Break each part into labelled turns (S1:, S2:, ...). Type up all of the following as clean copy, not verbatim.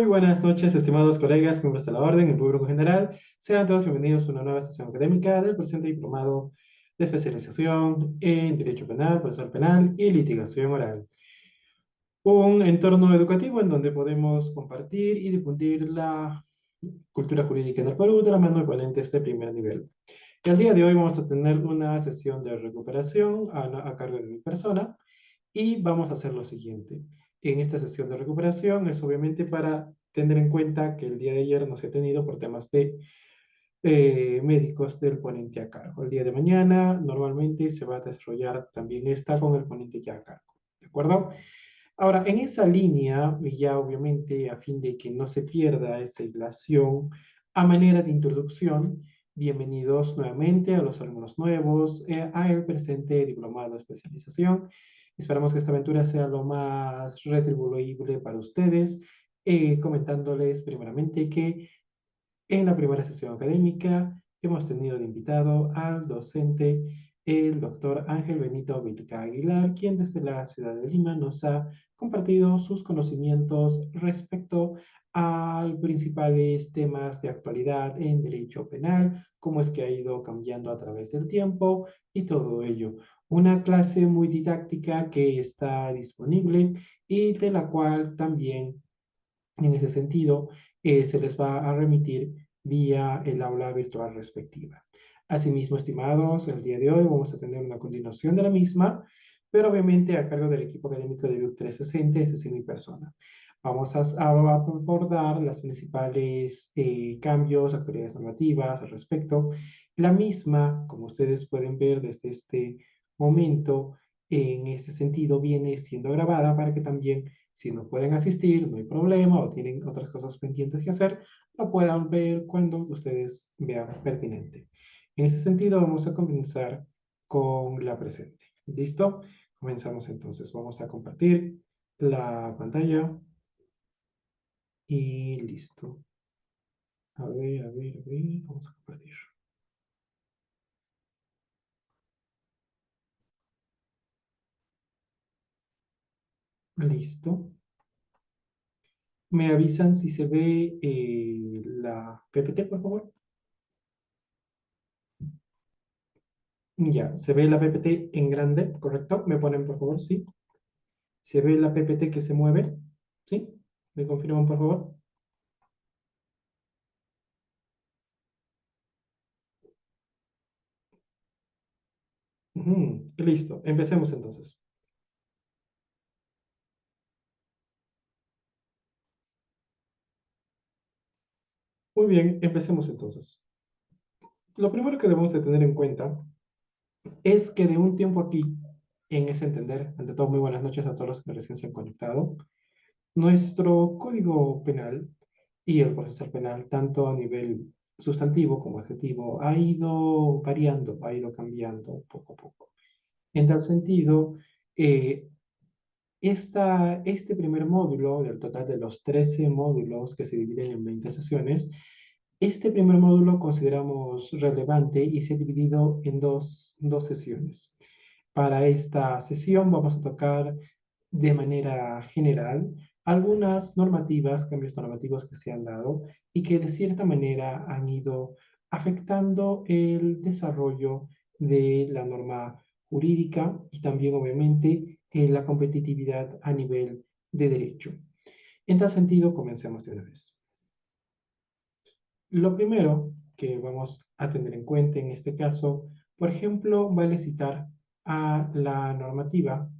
S1: buenas noches, estimados colegas, miembros de la orden, el público general. Sean todos bienvenidos a una nueva sesión académica del presente diplomado de especialización en Derecho Penal, Procesal Penal y Litigación Oral. Un entorno educativo en donde podemos compartir y difundir la cultura jurídica en el Perú de la mano de ponentes de primer nivel. El día de hoy vamos a tener una sesión de recuperación a cargo de mi persona. Y vamos a hacer lo siguiente. En esta sesión de recuperación es obviamente para tener en cuenta que el día de ayer no se ha tenido por temas de médicos del ponente a cargo. El día de mañana normalmente se va a desarrollar también esta con el ponente ya a cargo. ¿De acuerdo? Ahora, en esa línea, y ya obviamente a fin de que no se pierda esa hilación, a manera de introducción, bienvenidos nuevamente a los alumnos nuevos, a el presente diplomado de especialización. Esperamos que esta aventura sea lo más retribuible para ustedes, comentándoles primeramente que en la primera sesión académica hemos tenido de invitado al docente, el doctor Ángel Benito Vilca Aguilar, quien desde la ciudad de Lima nos ha compartido sus conocimientos respecto a principales temas de actualidad en derecho penal, cómo es que ha ido cambiando a través del tiempo y todo ello. Una clase muy didáctica que está disponible y de la cual también, en ese sentido, se les va a remitir vía el aula virtual respectiva. Asimismo, estimados, el día de hoy vamos a tener una continuación de la misma, pero obviamente a cargo del equipo académico de BIUC 360, es decir, mi persona. Vamos a abordar las principales cambios, actualidades normativas al respecto. La misma, como ustedes pueden ver desde este momento, en ese sentido viene siendo grabada para que también, si no pueden asistir, no hay problema, o tienen otras cosas pendientes que hacer, lo puedan ver cuando ustedes vean pertinente. En este sentido, vamos a comenzar con la presente. ¿Listo? Comenzamos entonces. Vamos a compartir la pantalla y listo. A ver, vamos a compartir. Listo. ¿Me avisan si se ve la PPT, por favor? Ya, se ve la PPT en grande, ¿correcto? ¿Me ponen, por favor? Sí. ¿Se ve la PPT que se mueve? ¿Sí? ¿Me confirman, por favor? Ujú, listo, empecemos entonces. Muy bien, empecemos entonces. Lo primero que debemos de tener en cuenta es que de un tiempo aquí, en ese entender, ante todo, muy buenas noches a todos los que recién se han conectado, nuestro código penal y el procesal penal, tanto a nivel sustantivo como adjetivo, ha ido variando, ha ido cambiando poco a poco. En tal sentido, eh, este primer módulo, del total de los 13 módulos que se dividen en 20 sesiones, este primer módulo consideramos relevante y se ha dividido en dos sesiones. Para esta sesión vamos a tocar de manera general algunas normativas, cambios normativos que se han dado y que de cierta manera han ido afectando el desarrollo de la norma jurídica y también obviamente la competitividad a nivel de derecho. En tal sentido, comencemos de una vez. Lo primero que vamos a tener en cuenta en este caso, por ejemplo, vale citar a la normativa,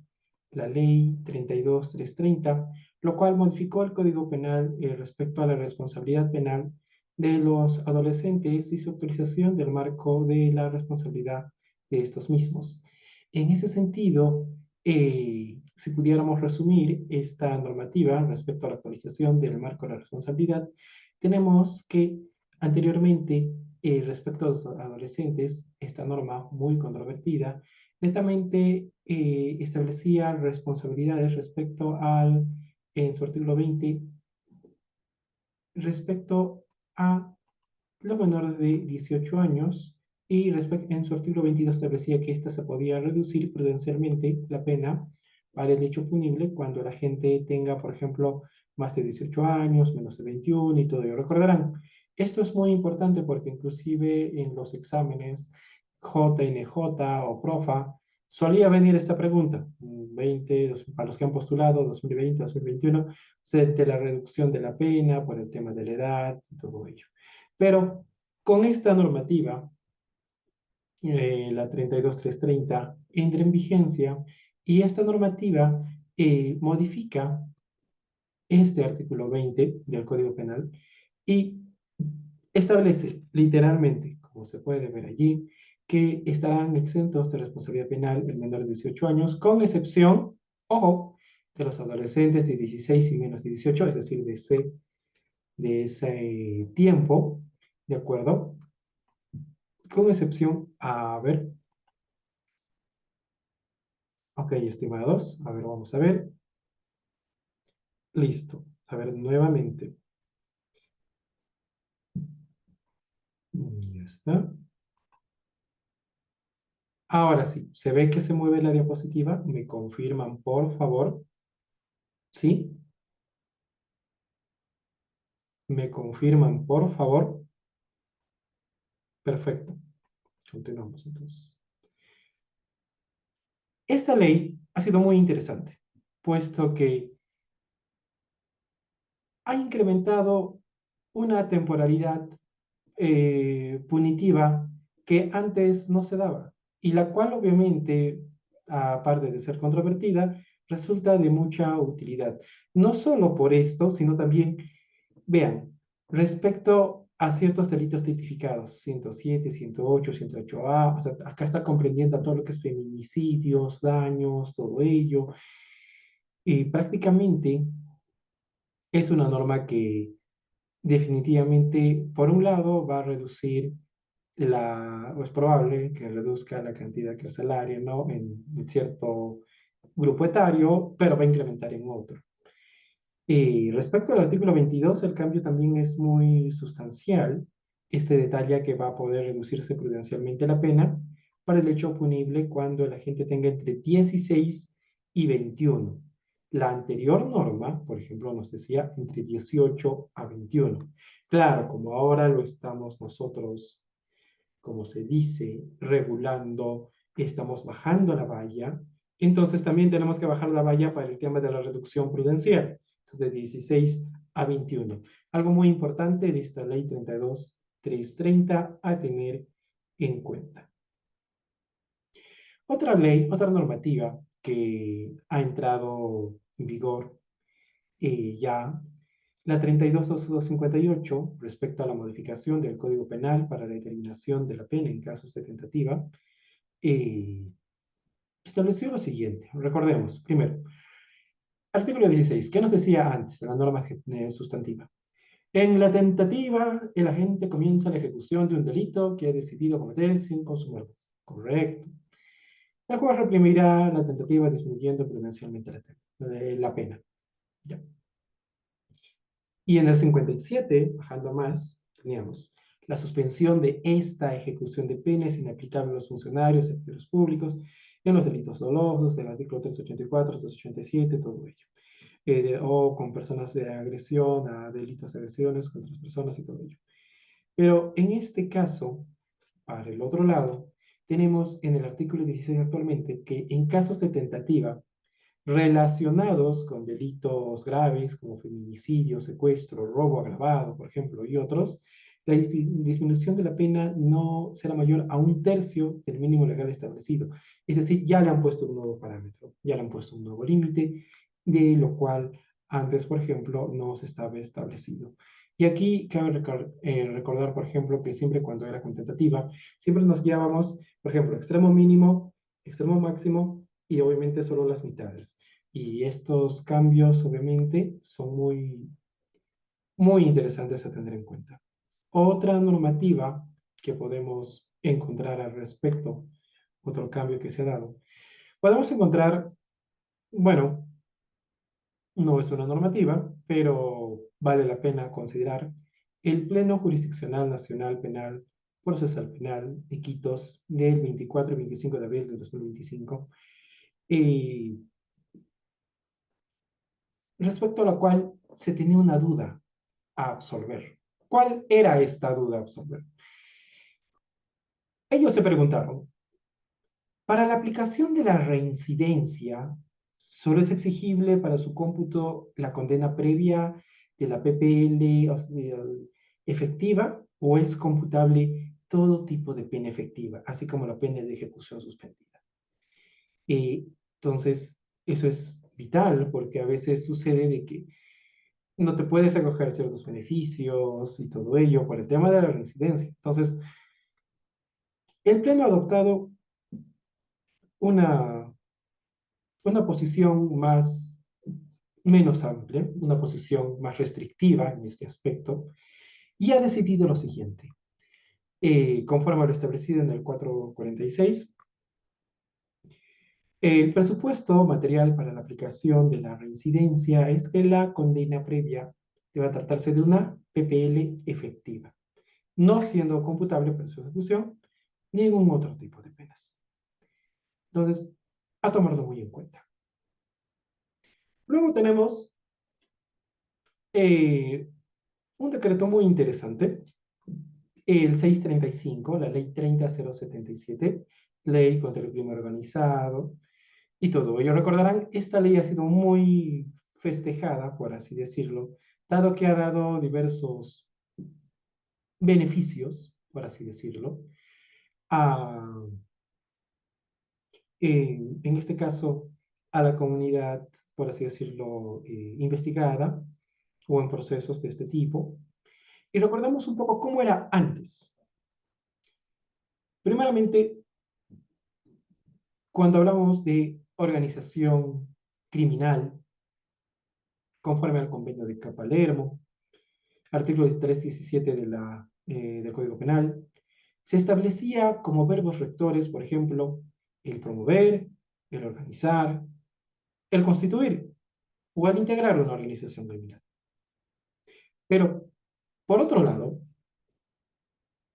S1: la ley 32330, lo cual modificó el Código Penal respecto a la responsabilidad penal de los adolescentes y su actualización del marco de la responsabilidad de estos mismos. En ese sentido, si pudiéramos resumir esta normativa respecto a la actualización del marco de la responsabilidad, tenemos que anteriormente, respecto a los adolescentes, esta norma muy controvertida netamente establecía responsabilidades respecto en su artículo 20, respecto a los menores de 18 años y en su artículo 22 establecía que ésta se podía reducir prudencialmente la pena para el hecho punible cuando la gente tenga, por ejemplo, más de 18 años, menos de 21 y todo ello. Recordarán, esto es muy importante porque inclusive en los exámenes JNJ o PROFA solía venir esta pregunta, 20, para los que han postulado 2020, 2021, de la reducción de la pena por el tema de la edad y todo ello. Pero con esta normativa, la 32330, entra en vigencia y esta normativa modifica este artículo 20 del Código Penal y establece literalmente, como se puede ver allí, que estarán exentos de responsabilidad penal el menor de 18 años, con excepción, ojo, de los adolescentes de 16 y menos de 18, es decir, de ese tiempo, ¿de acuerdo? Con excepción, a ver, ok, estimados, a ver, vamos a ver, listo, a ver, nuevamente, ya está. Ahora sí, se ve que se mueve la diapositiva, me confirman, por favor, ¿sí? Me confirman, por favor. Perfecto. Continuamos entonces. Esta ley ha sido muy interesante, puesto que ha incrementado una temporalidad punitiva que antes no se daba y la cual obviamente, aparte de ser controvertida, resulta de mucha utilidad. No solo por esto, sino también, vean, respecto a ciertos delitos tipificados, 107, 108, 108A, o sea, acá está comprendiendo todo lo que es feminicidios, daños, todo ello, y prácticamente es una norma que definitivamente, por un lado, va a reducir o es probable que reduzca la cantidad carcelaria, ¿no? En cierto grupo etario, pero va a incrementar en otro. Y respecto al artículo 22, el cambio también es muy sustancial. Este detalla que va a poder reducirse prudencialmente la pena para el hecho punible cuando el agente tenga entre 16 y 21. La anterior norma, por ejemplo, nos decía entre 18 a 21. Claro, como ahora lo estamos nosotros, como se dice, regulando, estamos bajando la valla, entonces también tenemos que bajar la valla para el tema de la reducción prudencial, entonces de 16 a 21. Algo muy importante de esta ley 32330 a tener en cuenta. Otra ley, otra normativa que ha entrado en vigor ya, la 32.258, respecto a la modificación del Código Penal para la determinación de la pena en casos de tentativa, eh, estableció lo siguiente. Recordemos, primero, artículo 16, ¿qué nos decía antes de la norma sustantiva? En la tentativa, el agente comienza la ejecución de un delito que ha decidido cometer sin consumarlo. Correcto. El juez reprimirá la tentativa disminuyendo prudencialmente la pena. Ya. Y en el 57, bajando más, teníamos la suspensión de esta ejecución de pena es inaplicable a los funcionarios, empleados públicos, en los delitos dolosos, del artículo 384, 387, todo ello. O con personas de agresión, a delitos de agresiones contra las personas y todo ello. Pero en este caso, para el otro lado, tenemos en el artículo 16 actualmente que en casos de tentativa, relacionados con delitos graves como feminicidio, secuestro, robo agravado, por ejemplo, y otros, la disminución de la pena no será mayor a 1/3 del mínimo legal establecido. Es decir, ya le han puesto un nuevo parámetro, ya le han puesto un nuevo límite, de lo cual antes, por ejemplo, no se estaba establecido. Y aquí cabe recordar, por ejemplo, que siempre cuando era con tentativa, siempre nos guiábamos, por ejemplo, extremo mínimo, extremo máximo, y obviamente solo las mitades. Y estos cambios obviamente son muy, muy interesantes a tener en cuenta. Otra normativa que podemos encontrar al respecto, otro cambio que se ha dado, podemos encontrar, bueno, no es una normativa, pero vale la pena considerar el Pleno Jurisdiccional Nacional Penal Procesal Penal de Iquitos del 24 y 25 de abril de 2025. Respecto a la cual se tenía una duda a absolver. ¿Cuál era esta duda a absolver? Ellos se preguntaron, para la aplicación de la reincidencia, solo es exigible para su cómputo la condena previa de la PPL efectiva o es computable todo tipo de pena efectiva, así como la pena de ejecución suspendida. Entonces, eso es vital porque a veces sucede de que no te puedes acoger ciertos beneficios y todo ello por el tema de la reincidencia. Entonces, el Pleno ha adoptado una, una posición menos amplia, una posición más restrictiva en este aspecto, y ha decidido lo siguiente. Conforme a lo establecido en el 446, el presupuesto material para la aplicación de la reincidencia es que la condena previa debe tratarse de una PPL efectiva, no siendo computable para su ejecución ningún otro tipo de penas. Entonces, a tomarlo muy en cuenta. Luego tenemos eh, un decreto muy interesante, el 635, la ley 30077, ley contra el crimen organizado y todo ello. Recordarán, esta ley ha sido muy festejada, por así decirlo, dado que ha dado diversos beneficios, por así decirlo, a, en este caso, a la comunidad, por así decirlo, investigada o en procesos de este tipo. Y recordamos un poco cómo era antes. Primeramente, cuando hablamos de organización criminal, conforme al convenio de Palermo, artículo 317 del Código Penal, se establecía como verbos rectores, por ejemplo, el promover, el organizar, el constituir o el integrar una organización criminal. Pero, por otro lado,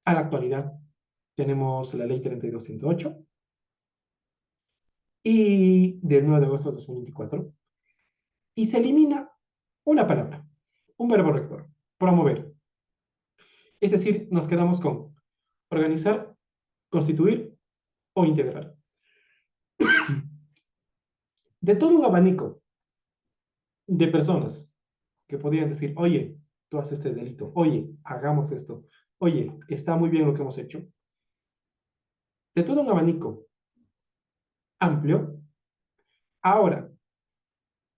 S1: a la actualidad tenemos la ley 32108 y del 9 de agosto de 2024 y se elimina una palabra, un verbo rector, promover. Es decir, nos quedamos con organizar, constituir o integrar. De todo un abanico de personas que podrían decir, oye, tú haces este delito, oye, hagamos esto, oye, está muy bien lo que hemos hecho. De todo un abanico amplio, ahora,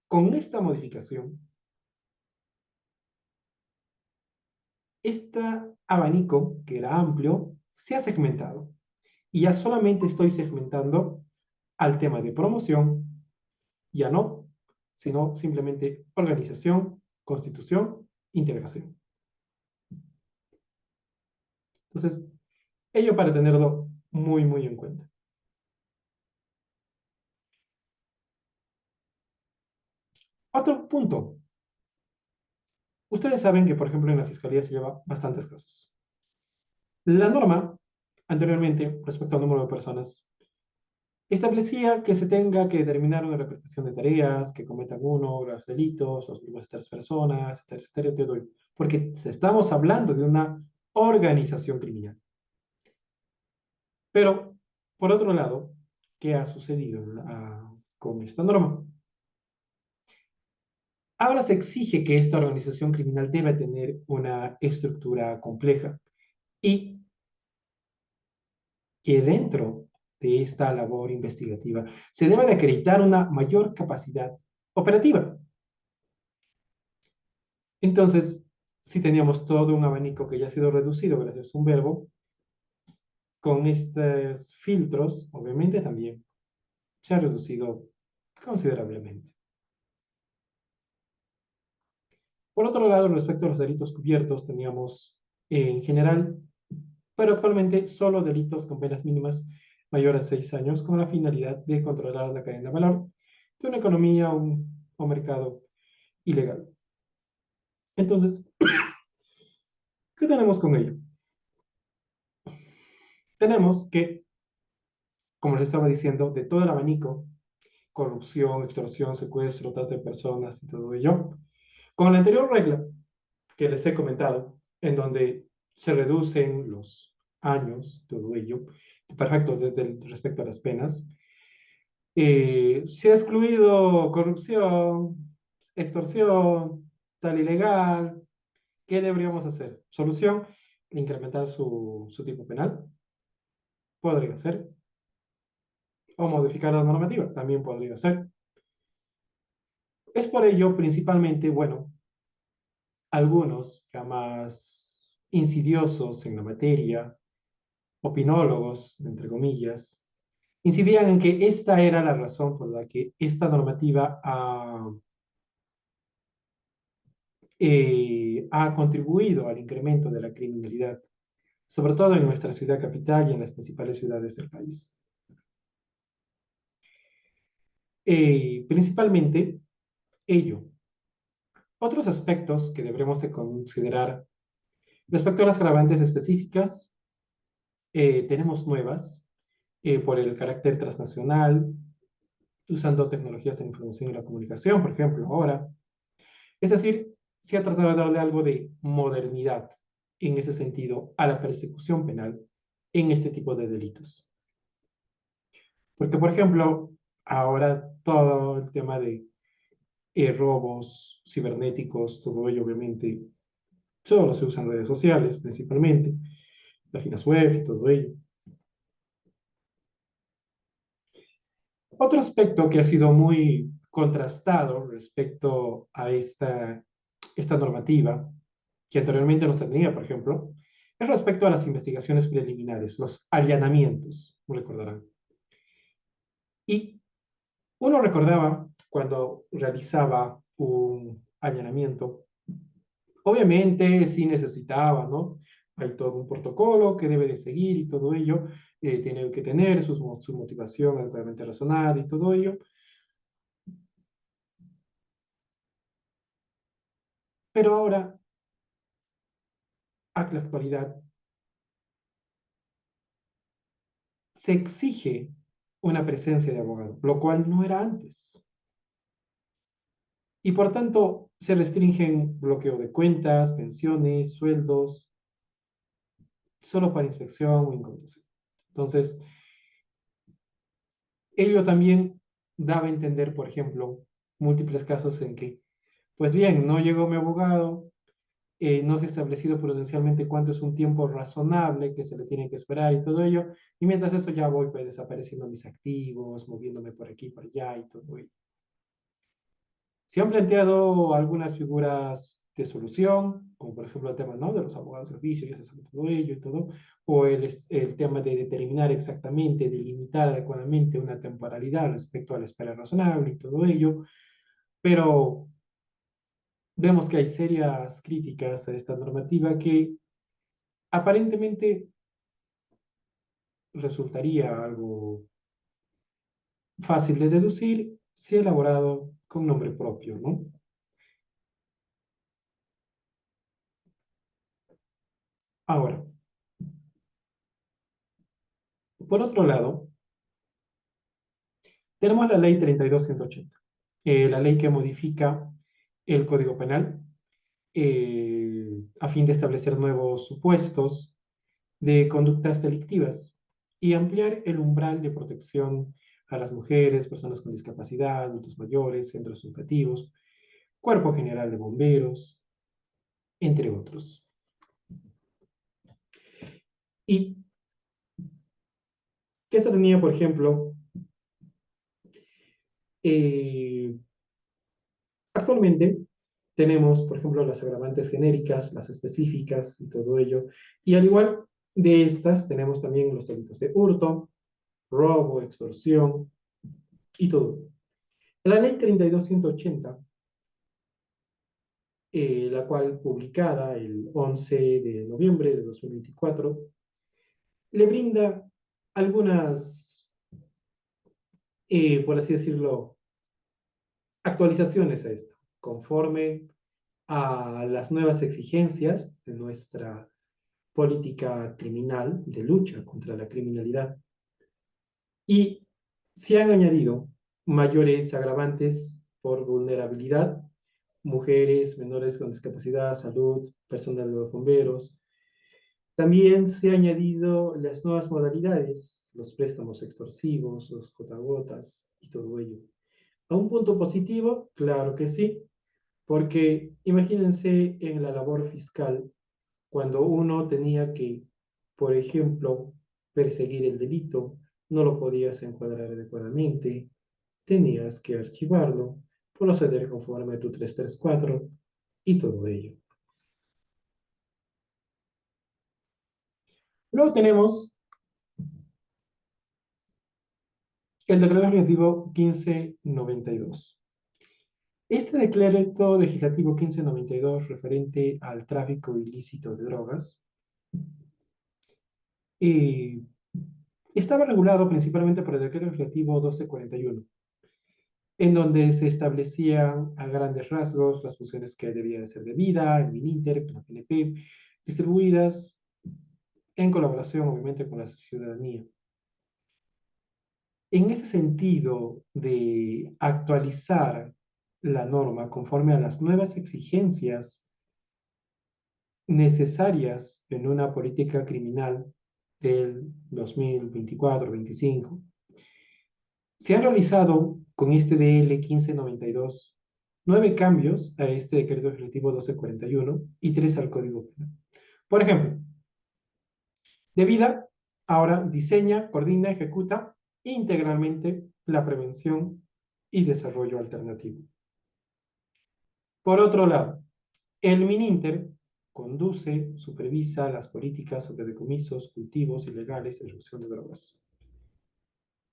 S1: con esta modificación, este abanico, que era amplio, se ha segmentado. Y ya solamente estoy segmentando al tema de promoción, ya no, sino simplemente organización, constitución, integración. Entonces, ello para tenerlo muy, muy en cuenta. Otro punto. Ustedes saben que, por ejemplo, en la fiscalía se lleva bastantes casos. La norma, anteriormente, respecto al número de personas, establecía que se tenga que determinar una repartición de tareas, que cometan uno los delitos, los grupos de tres personas, etcétera, etcétera, etcétera, porque estamos hablando de una organización criminal. Pero, por otro lado, ¿qué ha sucedido con esta norma? Ahora se exige que esta organización criminal debe tener una estructura compleja y que dentro de esta labor investigativa se debe de acreditar una mayor capacidad operativa. Entonces, si teníamos todo un abanico que ya ha sido reducido gracias a un verbo, con estos filtros, obviamente también se ha reducido considerablemente. Por otro lado, respecto a los delitos cubiertos, teníamos en general, pero actualmente solo delitos con penas mínimas mayores a 6 años con la finalidad de controlar la cadena de valor de una economía o mercado ilegal. Entonces, ¿qué tenemos con ello? Tenemos que, como les estaba diciendo, de todo el abanico, corrupción, extorsión, secuestro, trata de personas y todo ello, Con la anterior regla que les he comentado, en donde se reducen los años, todo ello, perfecto respecto a las penas, se ha excluido corrupción, extorsión, tal ilegal. ¿Qué deberíamos hacer? Solución, incrementar su tipo penal, podría ser, o modificar la normativa, también podría ser. Es por ello, principalmente, bueno, algunos ya más insidiosos en la materia, opinólogos, entre comillas, incidían en que esta era la razón por la que esta normativa ha contribuido al incremento de la criminalidad, sobre todo en nuestra ciudad capital y en las principales ciudades del país. Principalmente ello. Otros aspectos que deberemos de considerar respecto a las agravantes específicas, tenemos nuevas por el carácter transnacional, usando tecnologías de la información y la comunicación, por ejemplo, ahora. Es decir, se ha tratado de darle algo de modernidad en ese sentido a la persecución penal en este tipo de delitos. Porque, por ejemplo, ahora todo el tema de robos cibernéticos, todo ello obviamente solo se usan redes sociales principalmente, páginas web y todo ello. Otro aspecto que ha sido muy contrastado respecto a esta normativa, que anteriormente no se tenía, por ejemplo, es respecto a las investigaciones preliminares, los allanamientos, recordarán. Y uno recordaba cuando realizaba un allanamiento, obviamente sí necesitaba, ¿no? Hay todo un protocolo que debe de seguir y todo ello, tiene que tener su motivación adecuadamente razonada y todo ello, pero ahora, a la actualidad, se exige una presencia de abogado, lo cual no era antes. Y por tanto, se restringen bloqueo de cuentas, pensiones, sueldos, solo para inspección o incautación. Entonces, ello también daba a entender, por ejemplo, múltiples casos en que, pues bien, no llegó mi abogado, no se ha establecido prudencialmente cuánto es un tiempo razonable que se le tiene que esperar y todo ello, y mientras eso ya voy pues, desapareciendo mis activos, moviéndome por aquí, por allá y todo ello. Se han planteado algunas figuras de solución, como por ejemplo el tema, ¿no?, de los abogados de oficio, ya se sabe todo ello y todo, o el tema de determinar exactamente, delimitar adecuadamente una temporalidad respecto a la espera razonable y todo ello, pero vemos que hay serias críticas a esta normativa que aparentemente resultaría algo fácil de deducir si elaborado con nombre propio, ¿no? Ahora, por otro lado, tenemos la ley 32180, la ley que modifica el Código Penal a fin de establecer nuevos supuestos de conductas delictivas y ampliar el umbral de protección a las mujeres, personas con discapacidad, adultos mayores, centros educativos, Cuerpo General de Bomberos, entre otros. ¿Y qué se tenía, por ejemplo? Eh, Actualmente tenemos, por ejemplo, las agravantes genéricas, las específicas y todo ello. Y al igual de estas, tenemos también los delitos de hurto, robo, extorsión y todo. La ley 32180, la cual publicada el 11 de noviembre de 2024, le brinda algunas, por así decirlo, actualizaciones a esto, conforme a las nuevas exigencias de nuestra política criminal de lucha contra la criminalidad. Y se han añadido mayores agravantes por vulnerabilidad mujeres, menores con discapacidad, salud, personal de los bomberos. También se han añadido las nuevas modalidades, los préstamos extorsivos, los gotas y todo ello. ¿A un punto positivo? Claro que sí, porque imagínense en la labor fiscal, cuando uno tenía que, por ejemplo, perseguir el delito, no lo podías encuadrar adecuadamente, tenías que archivarlo, proceder conforme a tu 334 y todo ello. Luego tenemos el decreto legislativo 1592. Este decreto legislativo 1592 referente al tráfico ilícito de drogas eh, estaba regulado principalmente por el decreto legislativo 1241, en donde se establecían a grandes rasgos las funciones que debían ser de vida, el MININTER, la PNP, distribuidas en colaboración obviamente con la ciudadanía. En ese sentido de actualizar la norma conforme a las nuevas exigencias necesarias en una política criminal del 2024-25, se han realizado con este DL 1592 9 cambios a este decreto legislativo 1241 y 3 al Código Penal. Por ejemplo, de vida, ahora diseña, coordina, ejecuta integralmente la prevención y desarrollo alternativo. Por otro lado, el MININTER conduce, supervisa las políticas sobre decomisos, cultivos ilegales y reducción de drogas.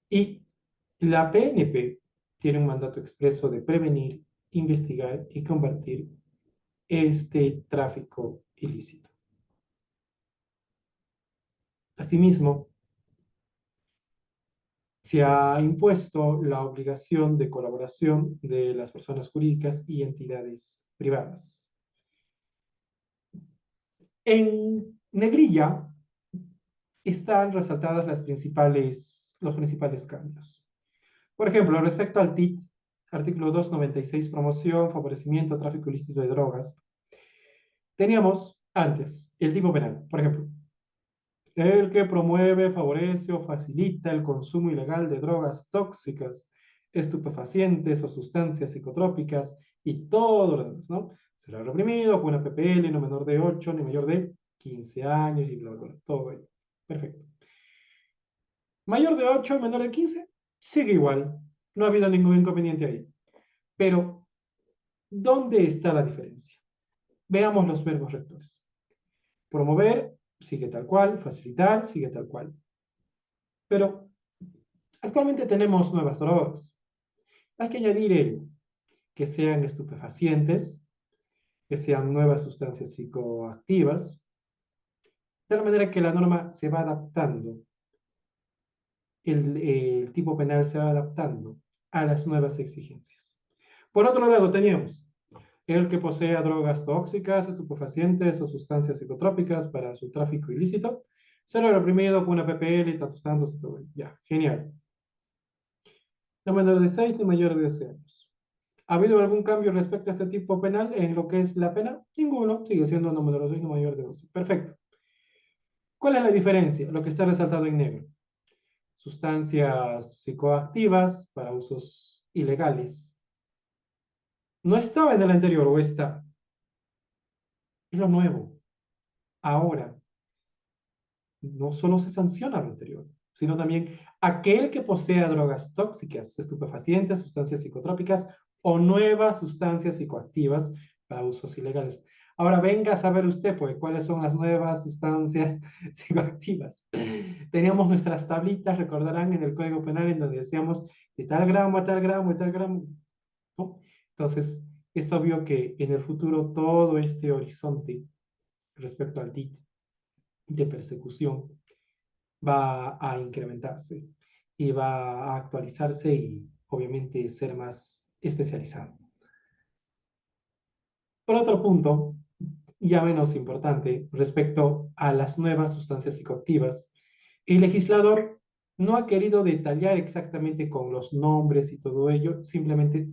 S1: Y la PNP tiene un mandato expreso de prevenir, investigar y combatir este tráfico ilícito. Asimismo, se ha impuesto la obligación de colaboración de las personas jurídicas y entidades privadas. En negrilla están resaltadas los principales cambios. Por ejemplo, respecto al TIT, artículo 296, promoción, favorecimiento, tráfico ilícito de drogas, teníamos antes el tipo penal. Por ejemplo, el que promueve, favorece o facilita el consumo ilegal de drogas tóxicas, estupefacientes o sustancias psicotrópicas y todo lo demás, ¿no? Será reprimido con una PPL no menor de 8 ni mayor de 15 años y bla, bla, bla, todo ello. Perfecto. Mayor de 8, menor de 15, sigue igual. No ha habido ningún inconveniente ahí. Pero, ¿dónde está la diferencia? Veamos los verbos rectores. Promover sigue tal cual, facilitar sigue tal cual. Pero actualmente tenemos nuevas drogas. Hay que añadir que sean estupefacientes, que sean nuevas sustancias psicoactivas, de tal manera que la norma se va adaptando, el tipo penal se va adaptando a las nuevas exigencias. Por otro lado, teníamos el que posea drogas tóxicas, estupefacientes o sustancias psicotrópicas para su tráfico ilícito, será reprimido con una PPL, tantos, y todo. Ya, genial. No menor de 6 ni mayor de 12 años. ¿Ha habido algún cambio respecto a este tipo penal en lo que es la pena? Ninguno, sigue siendo no menor de 6 ni mayor de 12. Perfecto. ¿Cuál es la diferencia? Lo que está resaltado en negro. Sustancias psicoactivas para usos ilegales. No estaba en el anterior o está. Es lo nuevo. Ahora, no solo se sanciona lo anterior, sino también aquel que posea drogas tóxicas, estupefacientes, sustancias psicotrópicas o nuevas sustancias psicoactivas para usos ilegales. Ahora venga a saber usted, pues, cuáles son las nuevas sustancias psicoactivas. Teníamos nuestras tablitas, recordarán, en el Código Penal, en donde decíamos de tal gramo a tal gramo, de tal gramo, ¿no? Entonces, es obvio que en el futuro todo este horizonte respecto al TIT de persecución va a incrementarse y va a actualizarse y obviamente ser más especializado. Por otro punto, ya menos importante, respecto a las nuevas sustancias psicoactivas, el legislador no ha querido detallar exactamente con los nombres y todo ello, simplemente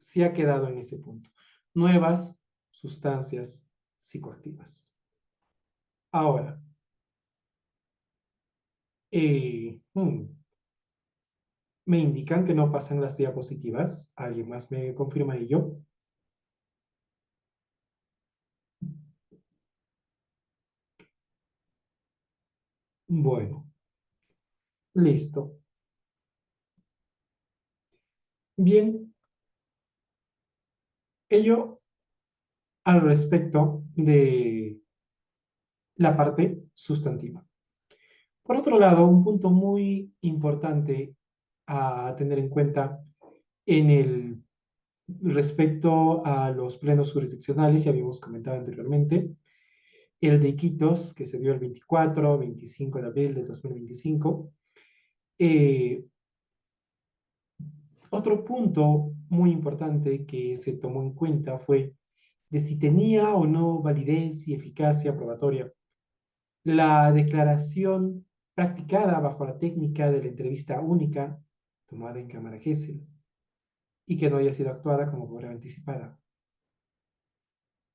S1: se ha quedado en ese punto. nuevas sustancias psicoactivas. Ahora, me indican que no pasan las diapositivas. ¿Alguien más me confirma ello? Bueno, listo. Bien, ello al respecto de la parte sustantiva. Por otro lado, un punto muy importante a tener en cuenta en el respecto a los plenos jurisdiccionales, ya habíamos comentado anteriormente, el de Iquitos, que se dio el 24-25 de abril de 2025. Eh, Otro punto muy importante que se tomó en cuenta fue de si tenía o no validez y eficacia probatoria la declaración practicada bajo la técnica de la entrevista única tomada en cámara Gesell y que no haya sido actuada como prueba anticipada.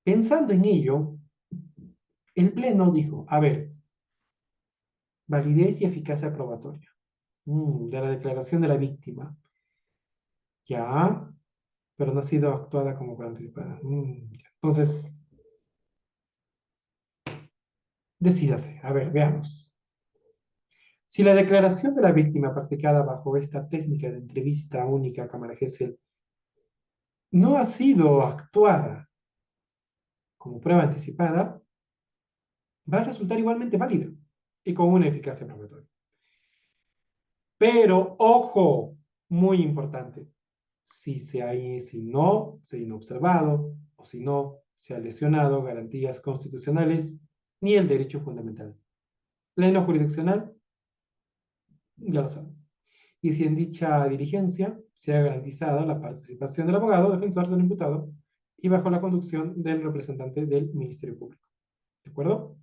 S1: Pensando en ello, el Pleno dijo, a ver, validez y eficacia probatoria de la declaración de la víctima. Ya, pero no ha sido actuada como prueba anticipada. Entonces, decídase. A ver, veamos. Si la declaración de la víctima practicada bajo esta técnica de entrevista única a cámara Gesell no ha sido actuada como prueba anticipada, va a resultar igualmente válida y con una eficacia probatoria. Pero, ojo, muy importante, si no se ha inobservado o si no se ha lesionado garantías constitucionales ni el derecho fundamental. Pleno jurisdiccional, ya lo saben. Y si en dicha diligencia se ha garantizado la participación del abogado defensor del imputado y bajo la conducción del representante del Ministerio Público. ¿De acuerdo?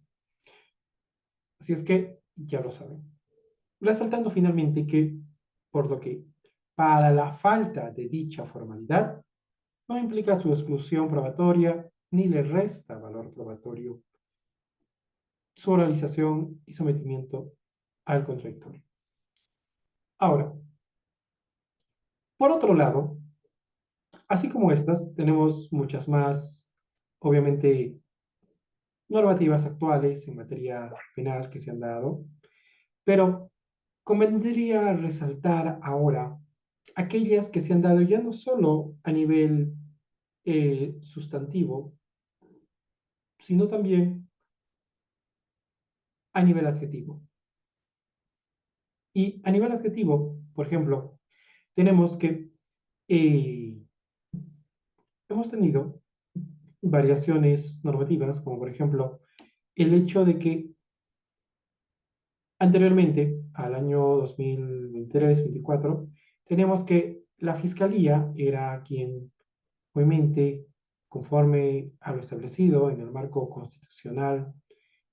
S1: Así es que ya lo saben. Resaltando finalmente que, por lo que, para la falta de dicha formalidad, no implica su exclusión probatoria ni le resta valor probatorio su oralización y sometimiento al contradictorio. Ahora, por otro lado, así como estas, tenemos muchas más, obviamente, normativas actuales en materia penal que se han dado, pero convendría resaltar ahora aquellas que se han dado ya no solo a nivel sustantivo, sino también a nivel adjetivo. Y a nivel adjetivo, por ejemplo, tenemos que eh, hemos tenido variaciones normativas, como por ejemplo el hecho de que anteriormente, al año 2023-24, tenemos que la Fiscalía era quien, obviamente, conforme a lo establecido en el marco constitucional,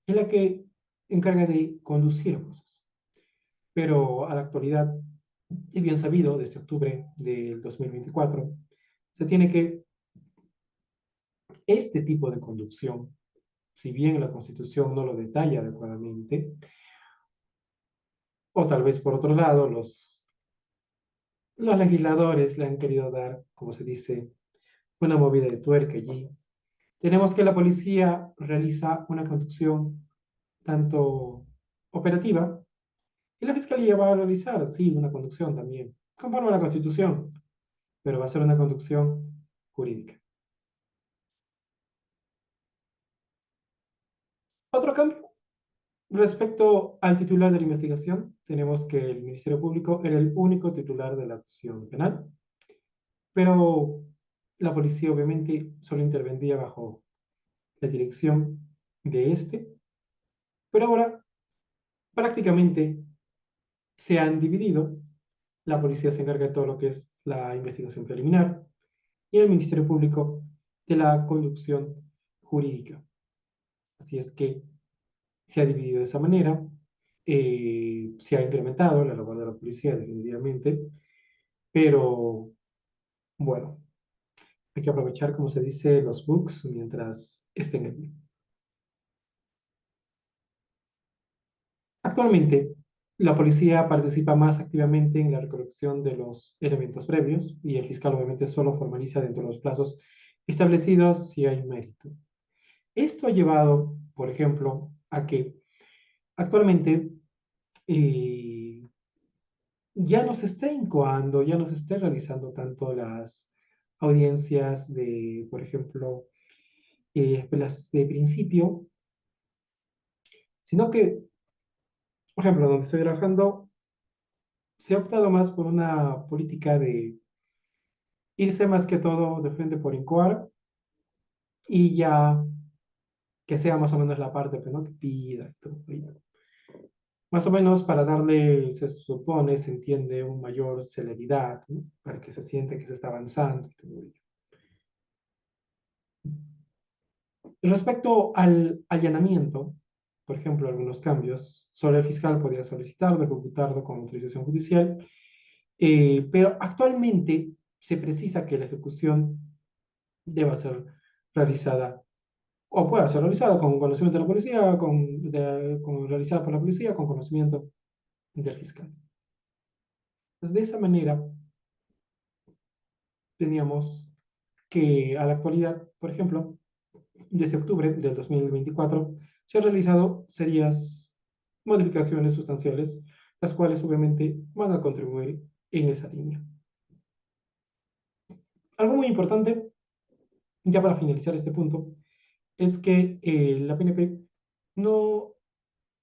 S1: es la que encarga de conducir el proceso. Pero a la actualidad, y bien sabido, desde octubre del 2024, se tiene que este tipo de conducción, si bien la Constitución no lo detalla adecuadamente, o tal vez por otro lado, los legisladores le han querido dar, como se dice, una movida de tuerca allí. Tenemos que la policía realiza una conducción tanto operativa y la fiscalía va a realizar, sí, una conducción también, conforme a la Constitución, pero va a ser una conducción jurídica. Otro cambio respecto al titular de la investigación, tenemos que el Ministerio Público era el único titular de la acción penal, pero la policía obviamente solo intervenía bajo la dirección de este, pero ahora prácticamente se han dividido. La policía se encarga de todo lo que es la investigación preliminar y el Ministerio Público de la conducción jurídica. Así es que se ha dividido de esa manera, se ha incrementado la labor de la policía definitivamente, pero bueno, Hay que aprovechar, como se dice, los bugs mientras estén allí. Actualmente, la policía participa más activamente en la recolección de los elementos previos y el fiscal obviamente solo formaliza dentro de los plazos establecidos si hay mérito. Esto ha llevado, por ejemplo, a que actualmente eh, ya no se esté incoando, ya no se esté realizando tanto las audiencias de, por ejemplo, las de principio, sino que, por ejemplo, donde estoy trabajando, se ha optado más por una política de irse más que todo de frente por incoar y ya que sea más o menos la parte pues, ¿no? que pida y todo. Y más o menos para darle, se supone, se entiende, un mayor celeridad, ¿no? Para que se siente que se está avanzando y todo ello. Respecto al allanamiento, por ejemplo, algunos cambios, solo el fiscal podía solicitarlo, ejecutarlo con autorización judicial, pero actualmente se precisa que la ejecución deba ser realizada o pueda ser realizada con conocimiento de la policía, realizada por la policía con conocimiento del fiscal. Entonces, de esa manera, teníamos que a la actualidad, por ejemplo, desde octubre del 2024, se han realizado serias modificaciones sustanciales, las cuales obviamente van a contribuir en esa línea. Algo muy importante, ya para finalizar este punto, es que la PNP no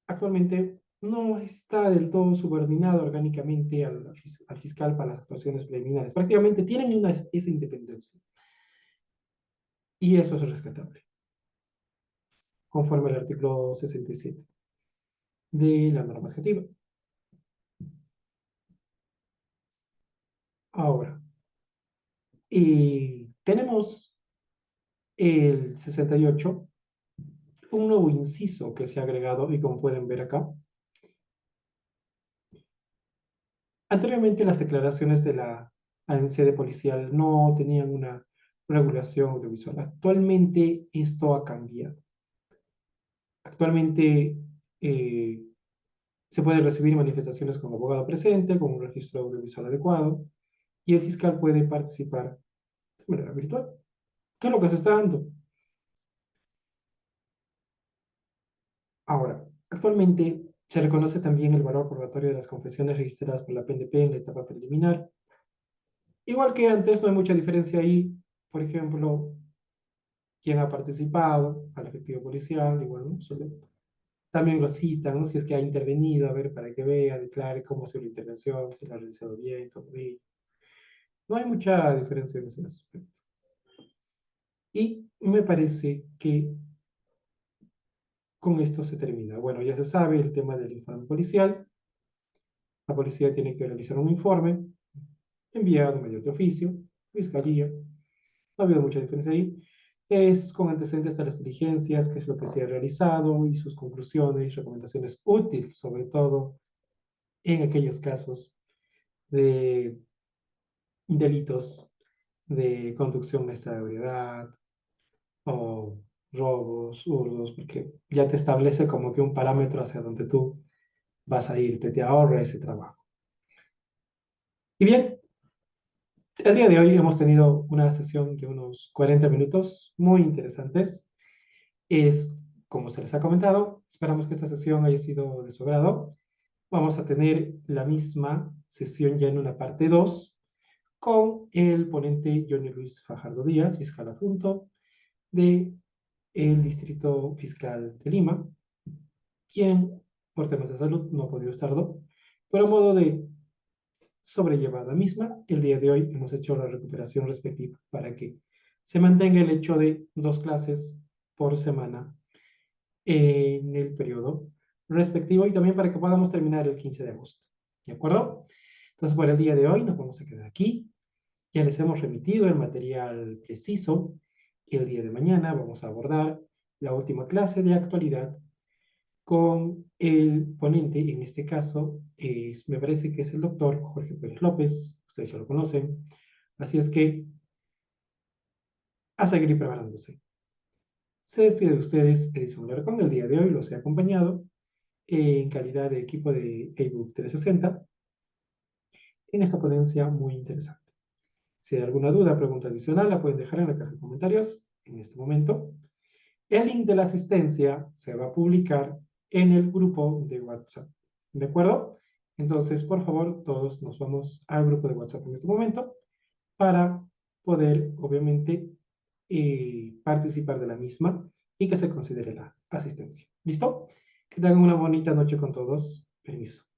S1: actualmente no está del todo subordinada orgánicamente al fiscal para las actuaciones preliminares. Prácticamente tienen esa independencia y eso es rescatable, conforme al artículo 67 de la norma adjetiva. Ahora, tenemos el 68, un nuevo inciso que se ha agregado y como pueden ver acá. Anteriormente las declaraciones de la sede policial no tenían una regulación audiovisual. Actualmente esto ha cambiado. Actualmente eh, se puede recibir manifestaciones con abogado presente, con un registro audiovisual adecuado, y el fiscal puede participar de manera virtual. ¿Qué es lo que se está dando? Ahora, actualmente se reconoce también el valor probatorio de las confesiones registradas por la PNP en la etapa preliminar. Igual que antes, no hay mucha diferencia ahí. Por ejemplo, quien ha participado al efectivo policial, igual, ¿no? También lo citan, ¿no? Si es que ha intervenido, a ver, para que vea, declare cómo ha sido la intervención, si la ha realizado bien, todo bien. No hay mucha diferencia en ese aspecto. Y me parece que con esto se termina. Bueno, ya se sabe el tema del informe policial. La policía tiene que realizar un informe enviado mediante oficio, fiscalía. No ha habido mucha diferencia ahí. Es con antecedentes de las diligencias, qué es lo que se ha realizado y sus conclusiones, recomendaciones útiles, sobre todo en aquellos casos de delitos de conducción a esta ebriedad o robos, hurtos, porque ya te establece como que un parámetro hacia donde tú vas a irte, te ahorra ese trabajo. Y bien, el día de hoy hemos tenido una sesión de unos 40 minutos muy interesantes. Es, como se les ha comentado, esperamos que esta sesión haya sido de su agrado. Vamos a tener la misma sesión ya en una parte 2 con el ponente Johnny Luis Fajardo Díaz, fiscal adjunto del Distrito Fiscal de Lima, quien por temas de salud no ha podido estarlo, pero a modo de sobrellevar la misma, el día de hoy hemos hecho la recuperación respectiva para que se mantenga el hecho de 2 clases por semana en el periodo respectivo y también para que podamos terminar el 15 de agosto. ¿De acuerdo? Entonces, por el día de hoy nos vamos a quedar aquí. Ya les hemos remitido el material preciso. El día de mañana vamos a abordar la última clase de actualidad con el ponente, en este caso, me parece que es el doctor Jorge Pérez López, ustedes ya lo conocen. Así es que a seguir preparándose. Se despide de ustedes Edison Larcón. El día de hoy los he acompañado en calidad de equipo de ebook 360 en esta ponencia muy interesante. Si hay alguna duda, pregunta adicional, la pueden dejar en la caja de comentarios en este momento. El link de la asistencia se va a publicar en el grupo de WhatsApp. ¿De acuerdo? Entonces, por favor, todos nos vamos al grupo de WhatsApp en este momento para poder, obviamente, participar de la misma y que se considere la asistencia. ¿Listo? Que tengan una bonita noche con todos. Permiso.